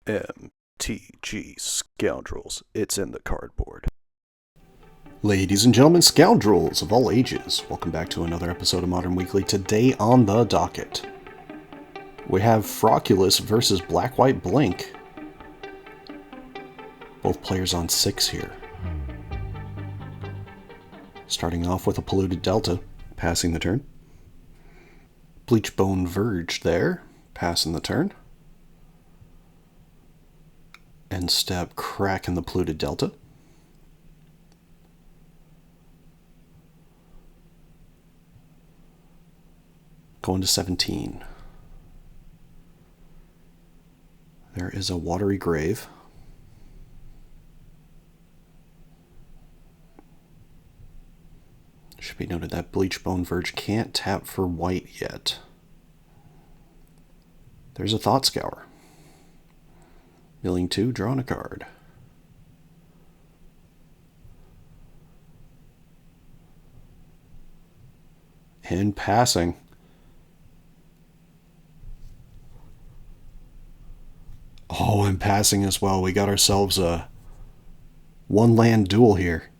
MTG Scoundrels. It's in the cardboard. Ladies and gentlemen, scoundrels of all ages, welcome back to another episode of Modern Weekly. Today on the docket, we have Froculus versus Black-White Blink. Both players on 6 here. Starting off with a Polluted Delta, passing the turn. Bleachbone Verge there, passing the turn. End step Crack in the Polluted Delta. Going to 17. There is a Watery Grave. Should be noted that Bleachbone Verge can't tap for white yet. There's a Thought Scour. Milling 2, drawing a card. And passing. Oh, and passing as well. We got ourselves a one-land duel here.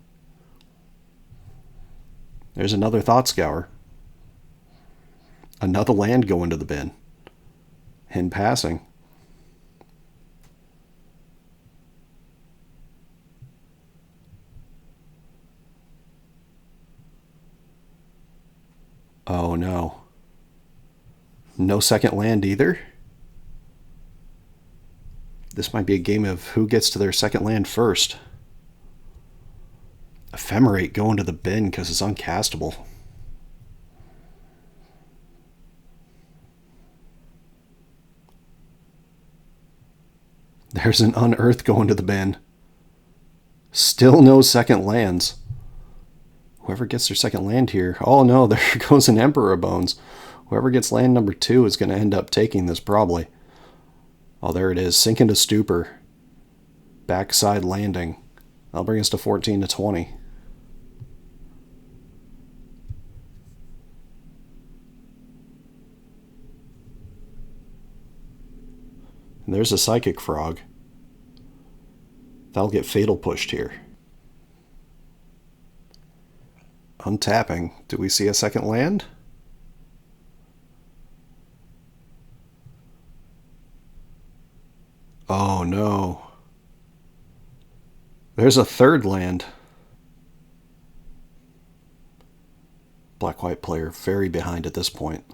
There's another Thought Scour. Another land going to the bin. And passing. Oh no. No second land either? This might be a game of who gets to their second land first. Ephemerate going to the bin because it's uncastable. There's an Unearth going to the bin. Still no second lands. Whoever gets their second land here. Oh no, there goes an Emperor Bones. Whoever gets land number 2 is going to end up taking this probably. Oh, there it is. Sink into Stupor. Backside landing. That'll bring us to 14 to 20. And there's a Psychic Frog. That'll get Fatal pushed here. Untapping. Do we see a second land? Oh no. There's a third land. Black-white player very behind at this point.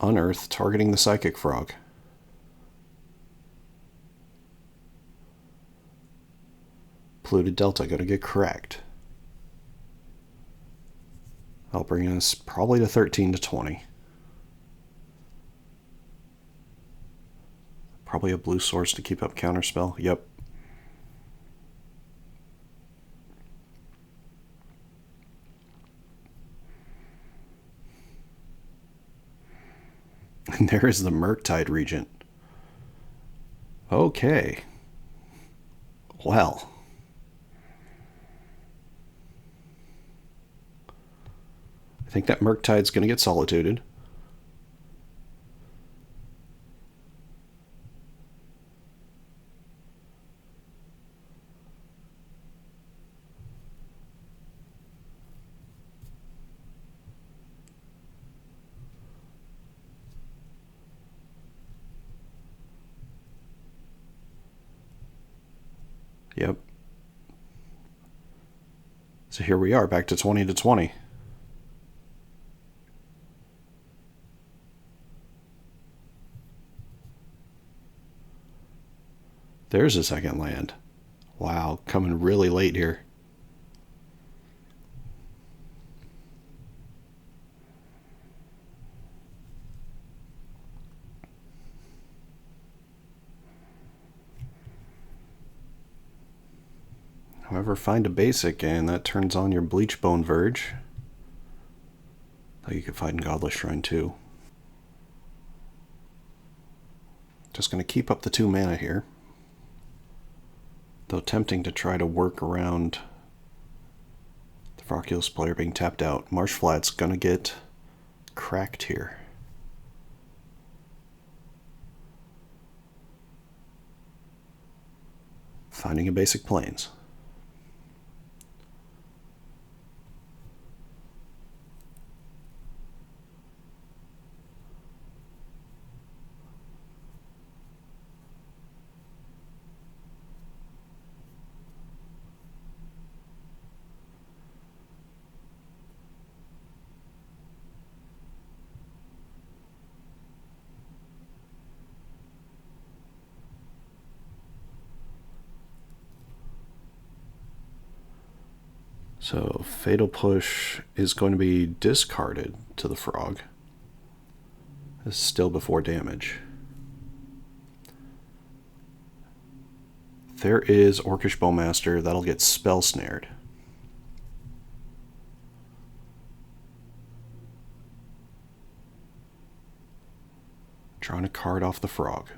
Unearth targeting the Psychic Frog. Polluted Delta gonna get cracked. That'll bring us probably to 13 to 20. Probably a blue source to keep up counterspell. Yep. And there is the Murktide Regent. Okay. Well. I think that Murktide's going to get solituded. Yep. So here we are, back to 20 to 20. There's a second land. Wow, coming really late here. However, find a basic and that turns on your Bleachbone Verge. Though you could find Godless Shrine too. Just going to keep up the 2 mana here. Though tempting to try to work around the Froculus player being tapped out. Marshflat's going to get cracked here. Finding a basic plains. So Fatal Push is going to be discarded to the frog. This is still before damage. There is Orcish Bowmaster. That'll get spell snared. Drawing a card off the frog.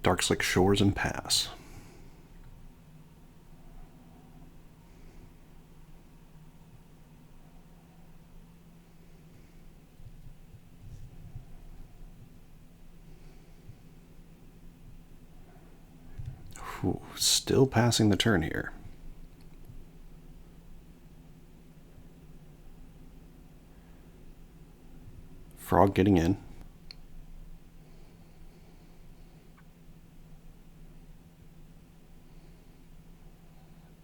Darkslick Shores and pass. Whew, still passing the turn here. Frog getting in.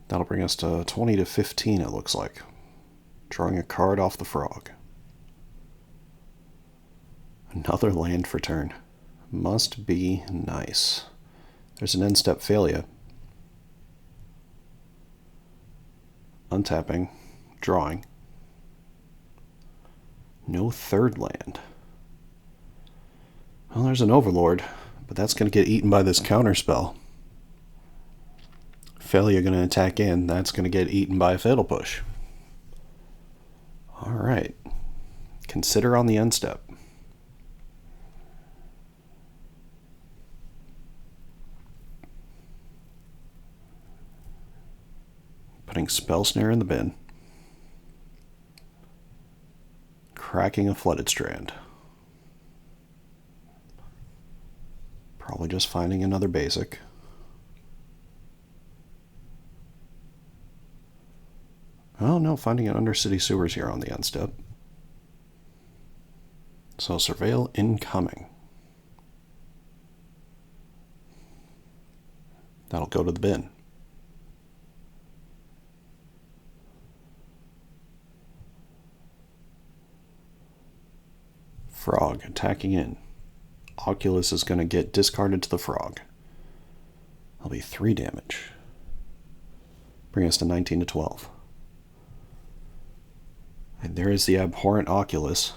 That'll bring us to 20 to 15, it looks like. Drawing a card off the frog. Another land for turn. Must be nice. There's an end step phelia. Untapping. Drawing. No third land. Well, there's an Overlord, but that's going to get eaten by this counterspell. Phelia going to attack in. That's going to get eaten by a Fatal Push. Alright. Consider on the end step. Putting Spell Snare in the bin. Cracking a Flooded Strand. Probably just finding another basic. Oh no, finding an Undercity Sewers here on the end step. So Surveil incoming. That'll go to the bin. Frog attacking in. Oculus is going to get discarded to the frog. That'll be 3 damage. Bring us to 19 to 12. And there is the abhorrent Oculus.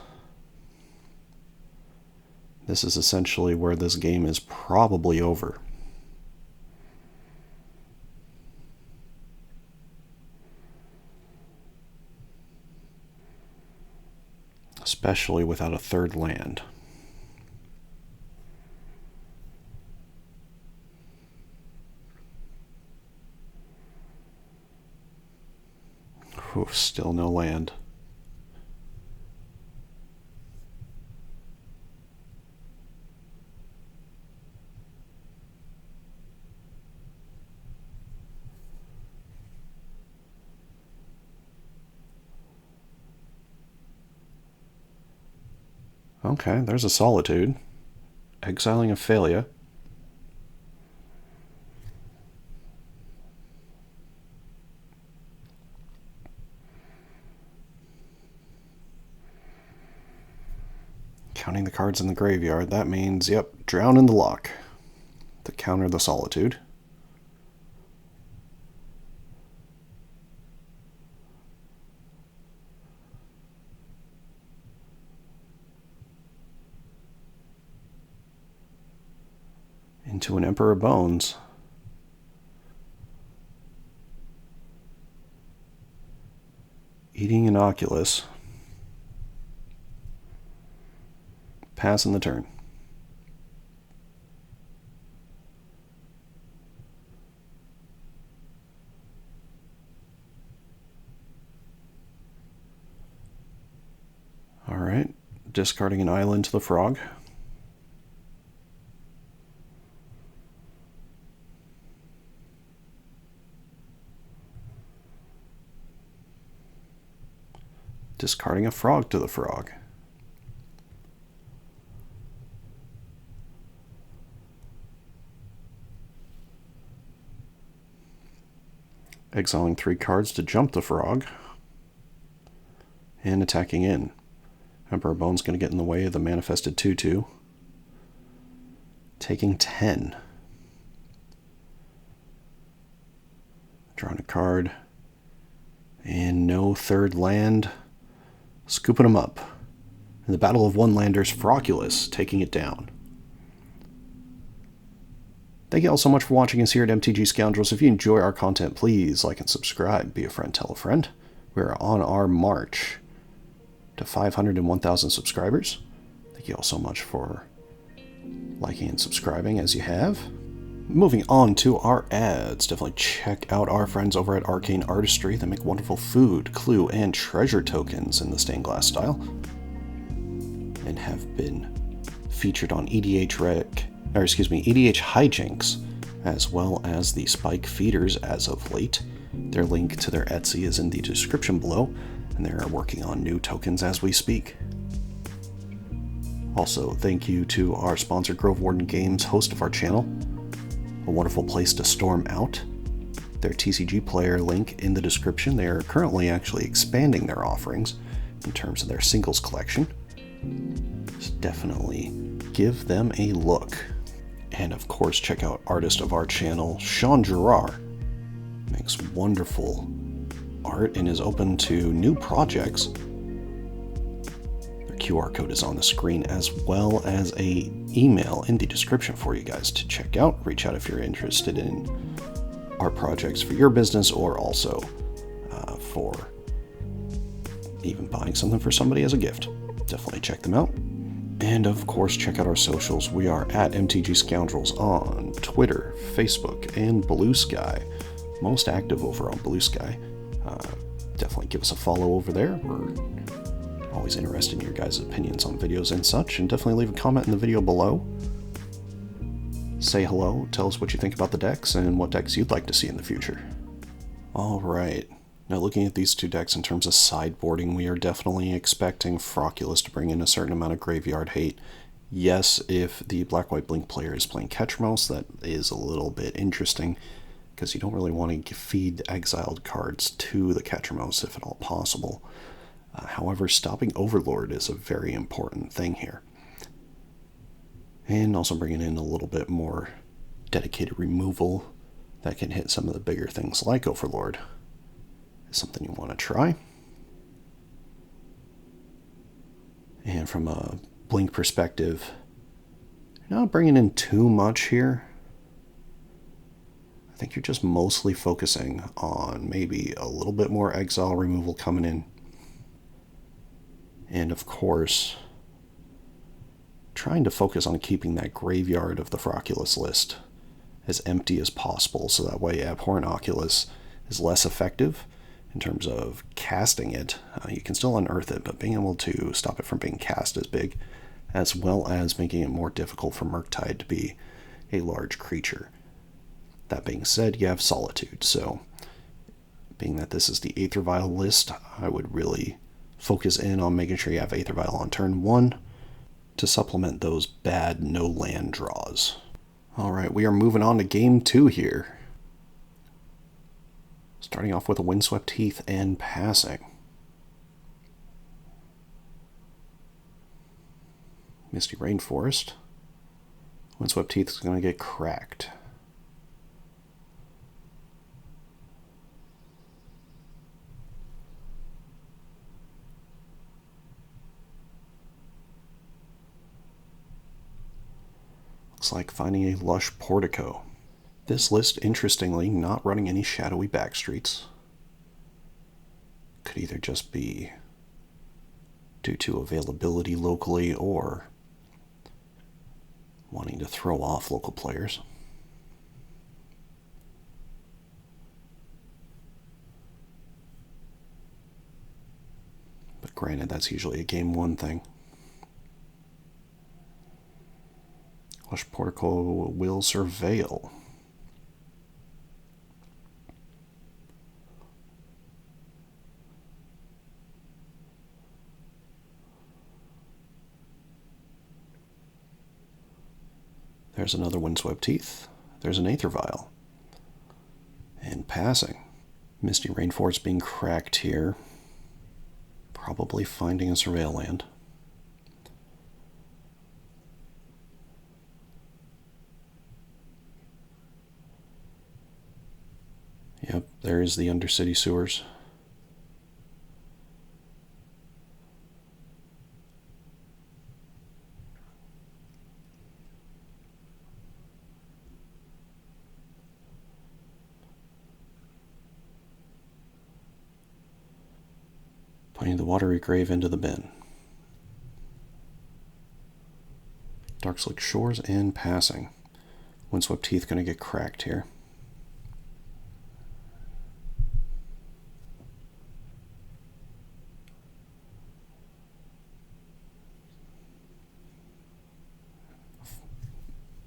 This is essentially where this game is probably over. Especially without a third land. Oof, still no land. Okay, there's a Solitude. Exiling a Phelia. Counting the cards in the graveyard, that means, yep, drown in the lock to counter the Solitude. Into an Emperor Bones. Eating an Oculus. Passing the turn. Alright, discarding an island to the frog. Discarding a frog to the frog. Exiling 3 cards to jump the frog. And attacking in. Emperor Bone's going to get in the way of the manifested 2/2. Taking 10. Drawing a card. And no third land. Scooping them up. In the Battle of One-Landers, Froculus taking it down. Thank you all so much for watching us here at MTG Scoundrels. If you enjoy our content, please like and subscribe. Be a friend, tell a friend. We're on our march to 500 and 1,000 subscribers. Thank you all so much for liking and subscribing as you have. Moving on to our ads. Definitely check out our friends over at Arcane Artistry. They make wonderful food, clue, and treasure tokens in the stained glass style. And have been featured on EDH Hijinks, as well as the Spike Feeders as of late. Their link to their Etsy is in the description below, and they're working on new tokens as we speak. Also, thank you to our sponsor, Warden Games, host of our channel. A wonderful place to storm out. Their TCG player link in the description. They are currently actually expanding their offerings in terms of their singles collection. So definitely give them a look. And of course, check out artist of our channel, Sean Gerard. Makes wonderful art and is open to new projects. Their QR code is on the screen, as well as a email in the description for you guys to check out. Reach out if you're interested in art projects for your business, or also for even buying something for somebody as a gift. Definitely check them out. And of course, check out our socials. We are at MTG Scoundrels on Twitter, Facebook, and Blue Sky. Most active over on Blue Sky. Definitely give us a follow over there. We're always interested in your guys' opinions on videos and such. And definitely leave a comment in the video below. Say hello, tell us what you think about the decks, and what decks you'd like to see in the future. Alright. Now, looking at these two decks in terms of sideboarding, we are definitely expecting Froculus to bring in a certain amount of graveyard hate. Yes, if the Black-White Blink player is playing Ketramose, that is a little bit interesting, because you don't really want to feed exiled cards to the Ketramose if at all possible. However, stopping Overlord is a very important thing here. And also bringing in a little bit more dedicated removal that can hit some of the bigger things like Overlord. Something you want to try. And from a Blink perspective, you're not bringing in too much here. I think you're just mostly focusing on maybe a little bit more exile removal coming in. And of course, trying to focus on keeping that graveyard of the Froculus list as empty as possible, so that way Abhorrent Oculus is less effective in terms of casting it. You can still unearth it, but being able to stop it from being cast is big, as well as making it more difficult for Murktide to be a large creature. That being said, you have Solitude, so being that this is the Aether Vial list, I would really focus in on making sure you have Aether Vial on turn 1 to supplement those bad no land draws. Alright, we are moving on to game 2 here. Starting off with a Windswept Heath and passing. Misty Rainforest. Windswept Heath is going to get cracked. Looks like finding a Lush Portico. This list, interestingly, not running any shadowy backstreets. Could either just be due to availability locally or wanting to throw off local players. But granted, that's usually a game 1 thing. Lush Portico will Surveil. There's another Windswept Teeth. There's an Aether Vial. And passing. Misty Rainforest being cracked here. Probably finding a Surveil land. Yep, there is the Undercity Sewers. Putting the Watery Grave into the bin. Darkslick Shores and passing. Windswept Teeth going to get cracked here.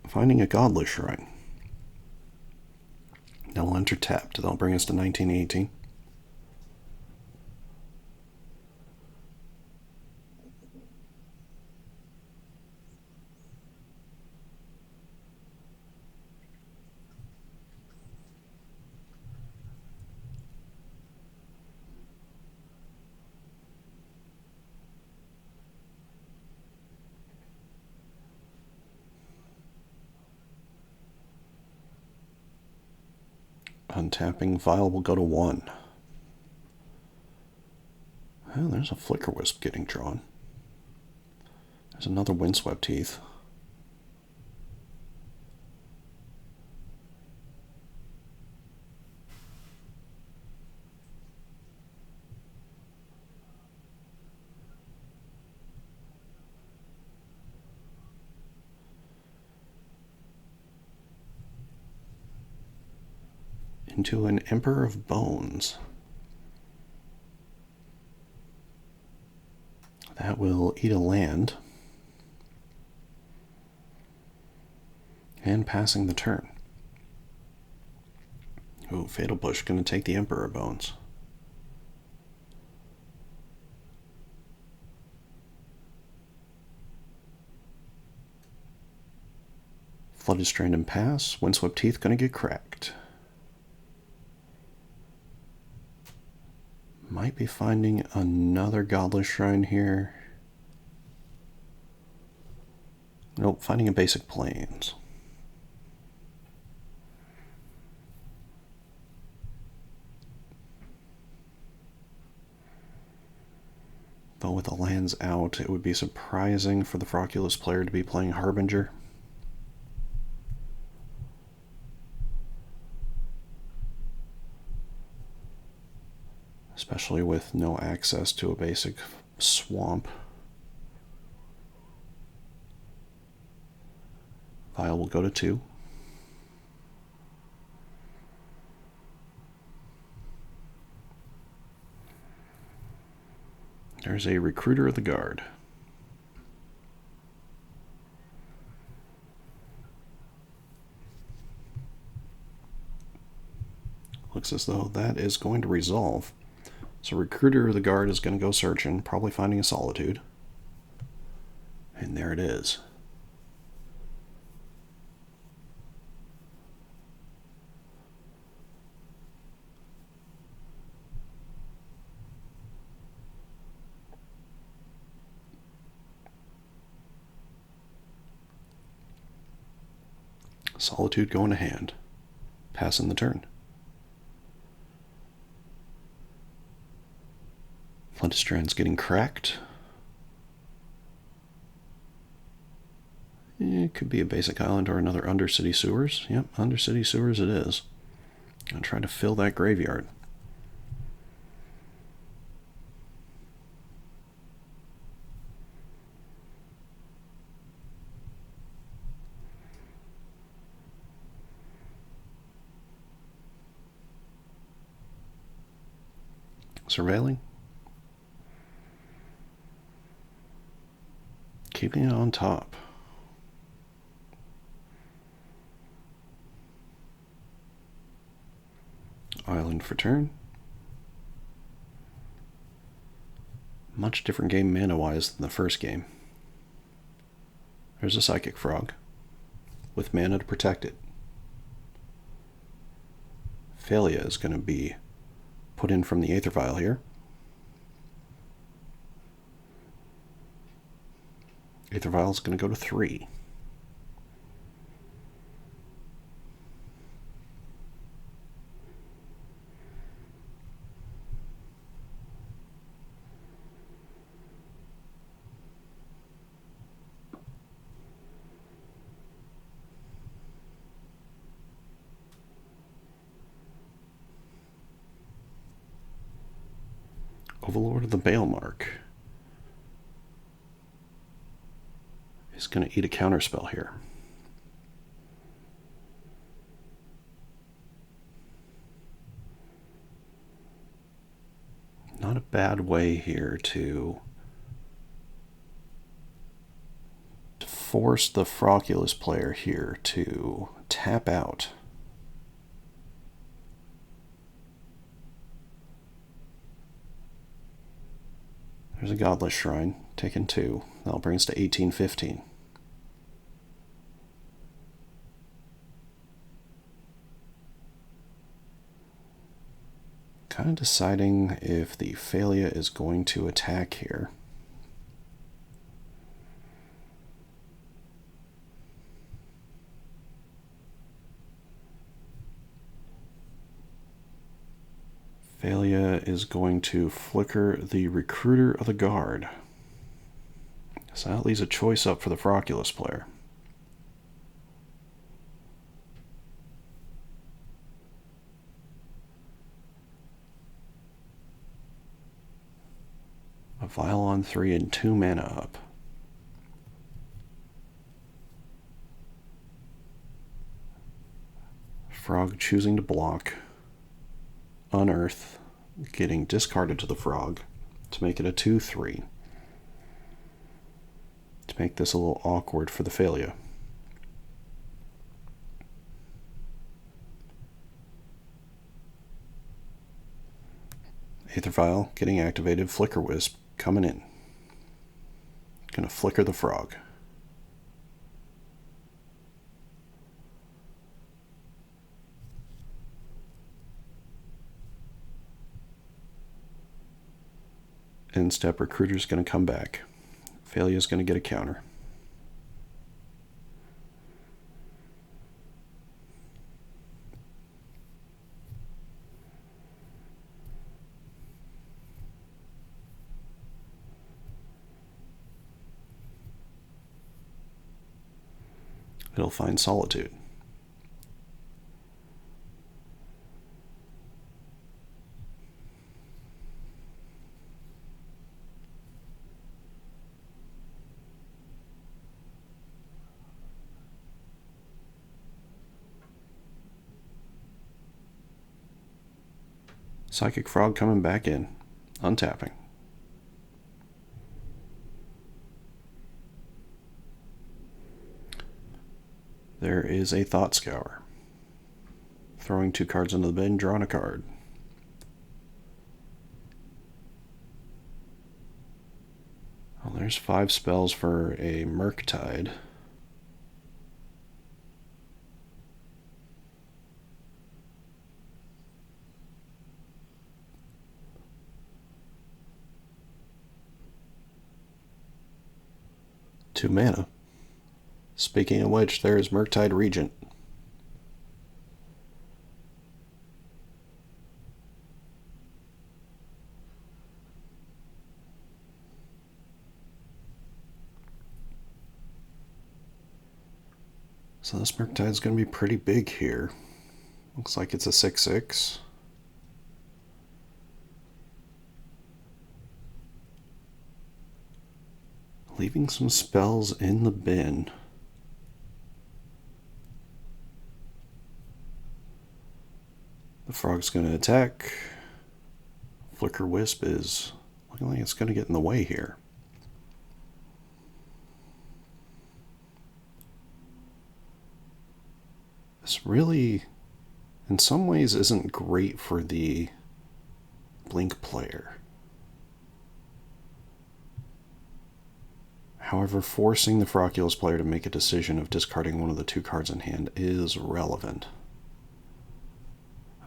Finding a Godless Shrine. Now we'll enter tapped. That'll bring us to 1918. Untapping Vial will go to 1. Oh, there's a Flicker Wisp getting drawn. There's another Windswept Teeth. Into an Emperor of Bones. That will eat a land. And passing the turn. Oh, Fatal Push going to take the Emperor of Bones. Flooded Strand and pass. Windswept Teeth going to get cracked. Might be finding another Godless Shrine here. Nope, finding a basic Plains. Though with the lands out, it would be surprising for the Froculus player to be playing Harbinger. Especially with no access to a basic swamp. Vial will go to 2. There's a Recruiter of the Guard. Looks as though that is going to resolve. So Recruiter of the Guard is going to go searching, probably finding a Solitude. And there it is. Solitude going to hand. Passing the turn. Flooded Strand's getting cracked. It could be a basic island or another Undercity Sewers. Yep, Undercity Sewers it is. I'll try to fill that graveyard. Surveilling. Keeping it on top. Island for turn. Much different game mana-wise than the first game. There's a Psychic Frog. with mana to protect it. Phelia is going to be put in from the Aether Vial here. Aether Vial is going to go to 3. Overlord of the Balemark is going to eat a counterspell here. Not a bad way here to force the Froculus player here to tap out. There's a Godless Shrine, taken 2. That'll bring us to 18-15. Kind of deciding if the Phelia is going to attack here. Phelia is going to flicker the Recruiter of the Guard. So that leaves a choice up for the Froculus player. A Vial on 3 and 2 mana up. Frog choosing to block. Unearth, getting discarded to the Frog to make it a 2/3. To make this a little awkward for the Phelia. Aether Vial getting activated, Flicker Wisp coming in. Gonna flicker the Frog. End-step Recruiter's going to come back. Phelia's going to get a counter. It'll find Solitude. Psychic Frog coming back in, untapping. There is a Thought Scour. Throwing 2 cards into the bin, drawing a card. Well, there's 5 spells for a Murktide. Two mana. Speaking of which, there's Murktide Regent. So this Murktide's going to be pretty big here. Looks like it's a 6/6. Leaving some spells in the bin. The Frog's going to attack. Flicker Wisp is looking like it's going to get in the way here. This really, in some ways, isn't great for the Blink player. However, forcing the Froculus player to make a decision of discarding one of the 2 cards in hand is relevant.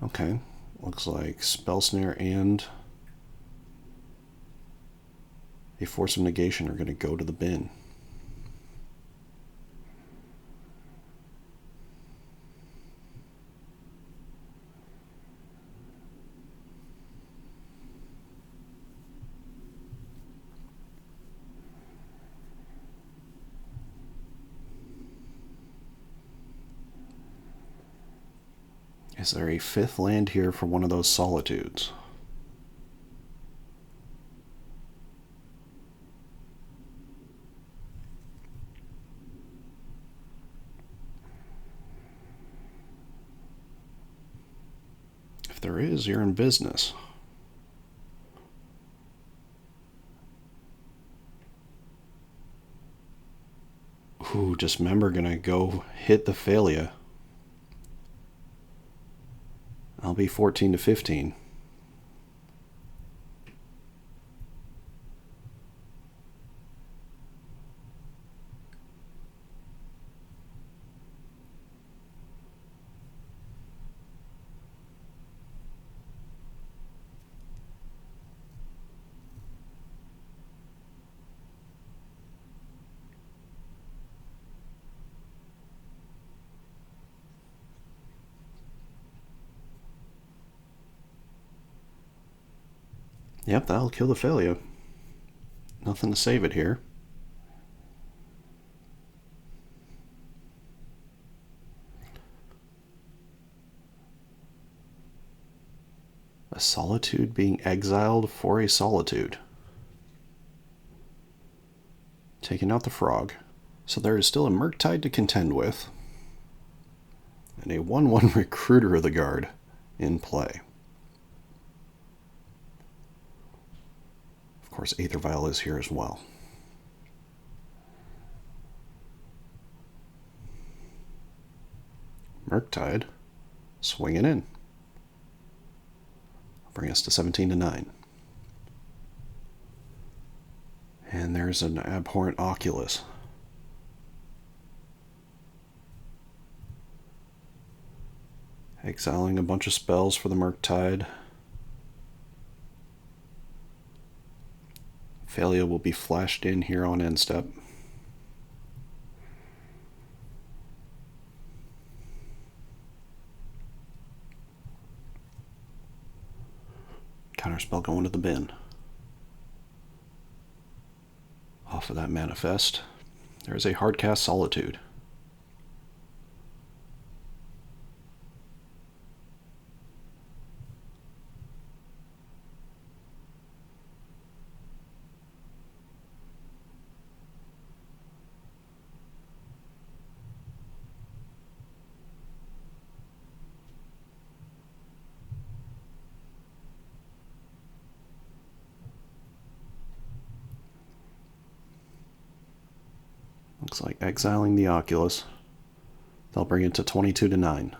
Okay, looks like Spell Snare and a Force of Negation are going to go to the bin. Is there a 5th land here for one of those solitudes? If there is, you're in business. Ooh, Dismember gonna go hit the phelia. I'll be 14 to 15. Yep, that'll kill the phelia. Nothing to save it here. A solitude being exiled for a solitude. Taking out the frog. So there is still a murktide to contend with. And a 1/1 Recruiter of the Guard in play. Of course, Aether Vial is here as well. Murktide swinging in. Bring us to 17 to 9. And there's an Abhorrent Oculus. Exiling a bunch of spells for the Murktide. Phelia will be flashed in here on end step. Counterspell going to the bin. Off of that manifest, there is a hardcast Solitude. Looks like exiling the Oculus. They'll bring it to 22 to 9.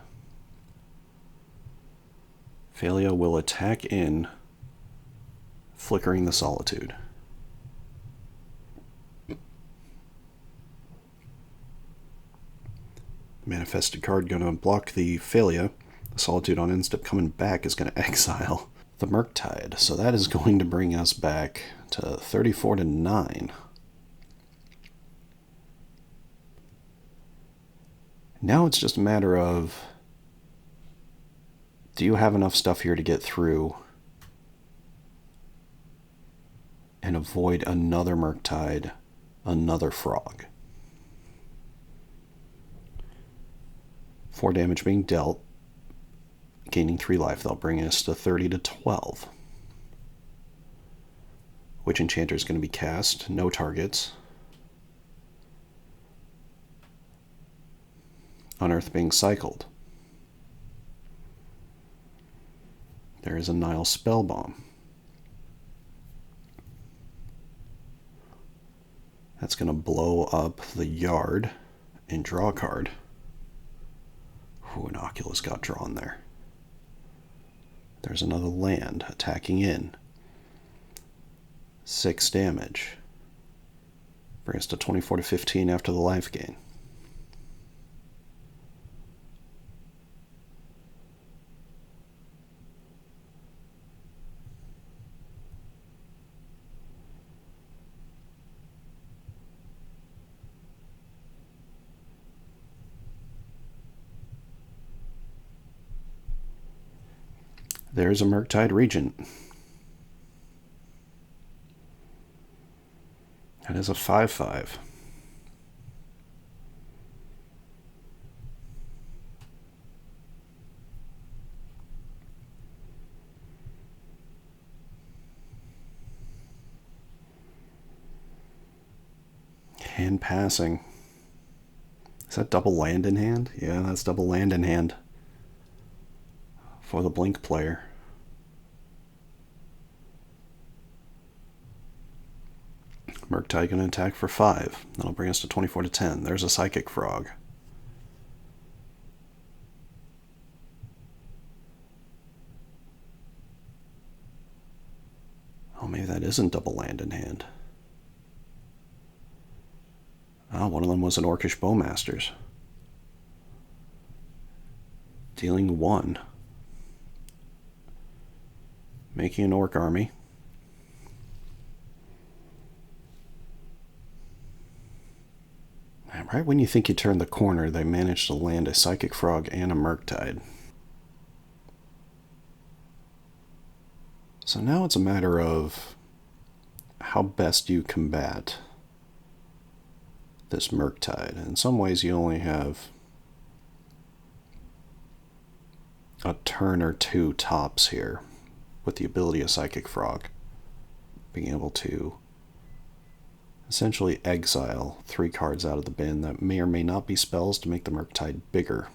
Phelia will attack in, flickering the Solitude. Manifested card going to block the Phelia. The Solitude on end step coming back is going to exile the Murktide. So that is going to bring us back to 34 to 9. Now it's just a matter of, do you have enough stuff here to get through and avoid another Murktide, another Frog? 4 damage being dealt, gaining 3 life. They'll bring us to 30 to 12. Witch Enchanter is going to be cast, no targets. Unearth being cycled. There is a Nile Spellbomb. That's going to blow up the yard and draw a card. Ooh, an Oculus got drawn there. There's another land attacking in. 6 damage. Bring us to 24 to 15 after the life gain. There's a Murktide Regent. That is a 5/5. Hand passing. Is that double land in hand? Yeah, that's double land in hand for the Blink player. Murktide going to attack for 5. That'll bring us to 24 to 10. There's a Psychic Frog. Oh, maybe that isn't double land in hand. Oh, one of them was an Orcish Bowmasters. Dealing 1. Making an Orc army. Right when you think you turned the corner, they managed to land a Psychic Frog and a Murktide. So now it's a matter of how best you combat this Murktide. In some ways you only have a turn or two tops here with the ability of Psychic Frog being able to essentially exile 3 cards out of the bin that may or may not be spells to make the Murktide bigger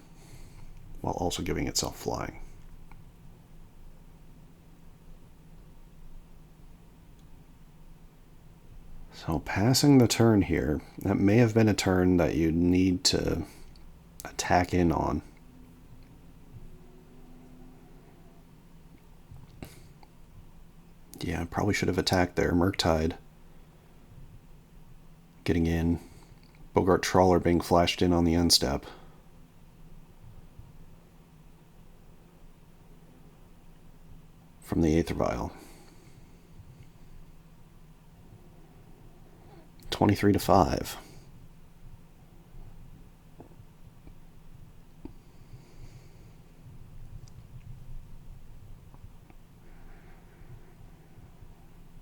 while also giving itself flying. So passing the turn here, that may have been a turn that you need to attack in on. Yeah, I probably should have attacked there. Murktide getting in. Bogart Trawler being flashed in on the end step. From the Aether Vial. 23 to 5.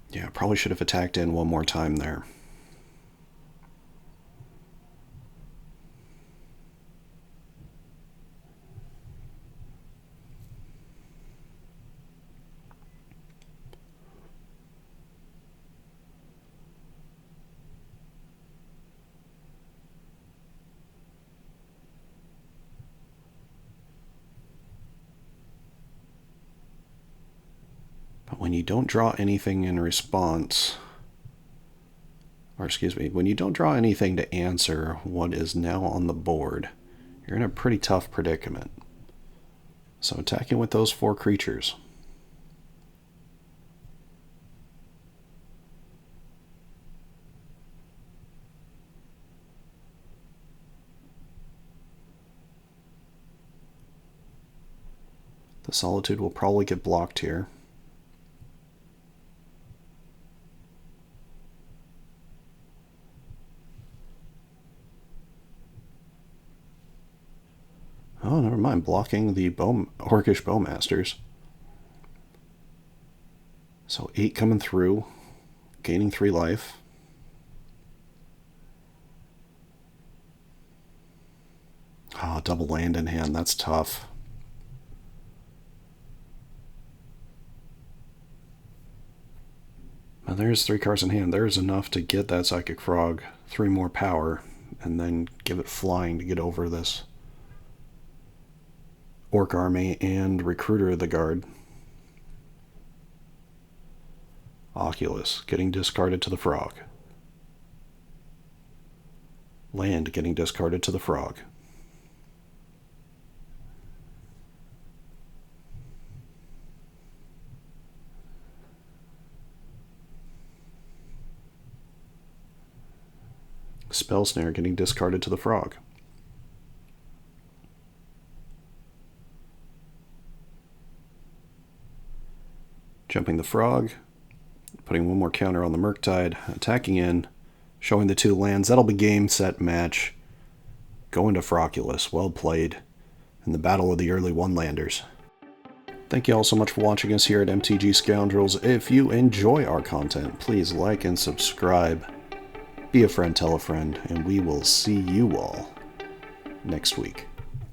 Yeah, probably should have attacked in one more time there. But when you don't draw anything in response, or excuse me, when you don't draw anything to answer what is now on the board, you're in a pretty tough predicament. So attacking with those 4 creatures. The Solitude will probably get blocked here. Oh, never mind. Blocking the Orcish Bowmasters. So 8 coming through, gaining 3 life. Oh, double land in hand. That's tough. Now there's 3 cards in hand. There's enough to get that Psychic Frog 3 more power, and then give it flying to get over this Orc army and Recruiter of the Guard. Oculus getting discarded to the Frog. Land getting discarded to the Frog. Spell Snare getting discarded to the frog. Jumping the frog, putting one more counter on the murktide, attacking in, showing the 2 lands. That'll be game, set, match. Going to Froculus. Well played in the battle of the early one-landers. Thank you all so much for watching us here at MTG Scoundrels. If you enjoy our content, please like and subscribe. Be a friend, tell a friend, and we will see you all next week.